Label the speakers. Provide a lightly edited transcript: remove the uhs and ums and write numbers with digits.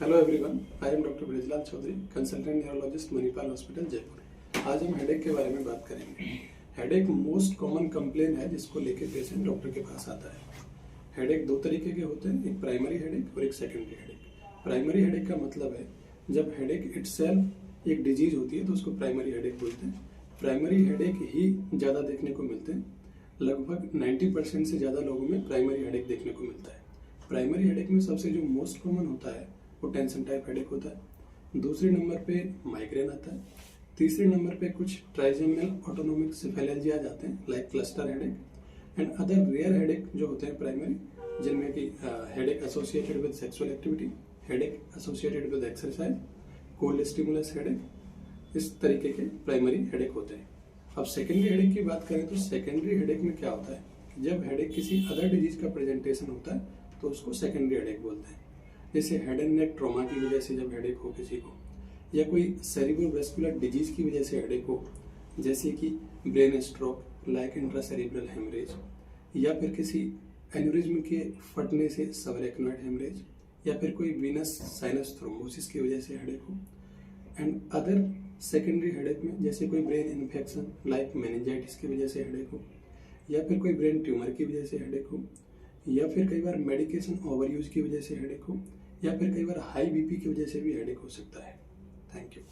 Speaker 1: Hello everyone, I am doctor Brijlal Chaudhary, consultant neurologist, Manipal hospital, Jaipur. आज हम headache के बारे में बात करेंगे। हेडेक मोस्ट कॉमन कंप्लेन है जिसको लेके पेशेंट डॉक्टर के पास आता है। हेडेक दो तरीके के होते हैं, एक प्राइमरी हेडेक और एक सेकेंडरी हेडेक। प्राइमरी हेडेक का मतलब है जब हेडेक इटसेल्फ एक डिजीज होती है तो उसको प्राइमरी हेडेक बोलते हैं। प्राइमरी हेडेक ही ज़्यादा देखने को मिलते हैं। लगभग 90% से ज़्यादा लोगों में प्राइमरी हेडेक देखने को मिलता है। प्राइमरी हेडेक में सबसे जो मोस्ट कॉमन होता है वो टेंशन टाइप हेडेक होता है। दूसरे नंबर पे माइग्रेन आता है। तीसरे नंबर पे कुछ ट्राइजेमिनल ऑटोनोमिक सिफेलेल्जिया जाते हैं, like cluster headache and other rare headache जो होते हैं प्राइमरी, जिनमें कि headache associated with sexual activity, headache associated with exercise, cold stimulus headache, इस तरीके के प्राइमरी हेडेक होते हैं। अब सेकेंडरी हेडेक की बात करें तो सेकेंडरी हेडेक में क्या होता है, जब हेडेक किसी अदर डिजीज का प्रेजेंटेशन होता है तो उसको सेकेंडरी हेडेक बोलते हैं। जैसे हेड एंड नेक ट्रॉमा की वजह से जब हेडेक हो किसी को, या कोई सेरिब्रोवैस्कुलर डिजीज की वजह से हेडेक हो, जैसे कि ब्रेन स्ट्रोक, लाइक इंट्रासेरिब्रल हेमरेज, या फिर किसी एन्यूरिज्म के फटने से सबरेक्नोइड हेमरेज, या फिर कोई वीनस साइनस थ्रोम्बोसिस की वजह से हेडेक हो। एंड अदर सेकेंडरी हेडेक में जैसे कोई ब्रेन इन्फेक्शन लाइक मेनिंजाइटिस की वजह से हेडेक हो, या फिर कोई ब्रेन ट्यूमर की वजह से हेडेक हो, या फिर कई बार मेडिकेशन ओवर यूज की वजह से हेडेक हो, या फिर कई बार हाई बीपी की वजह से भी हेडेक हो सकता है। Thank you.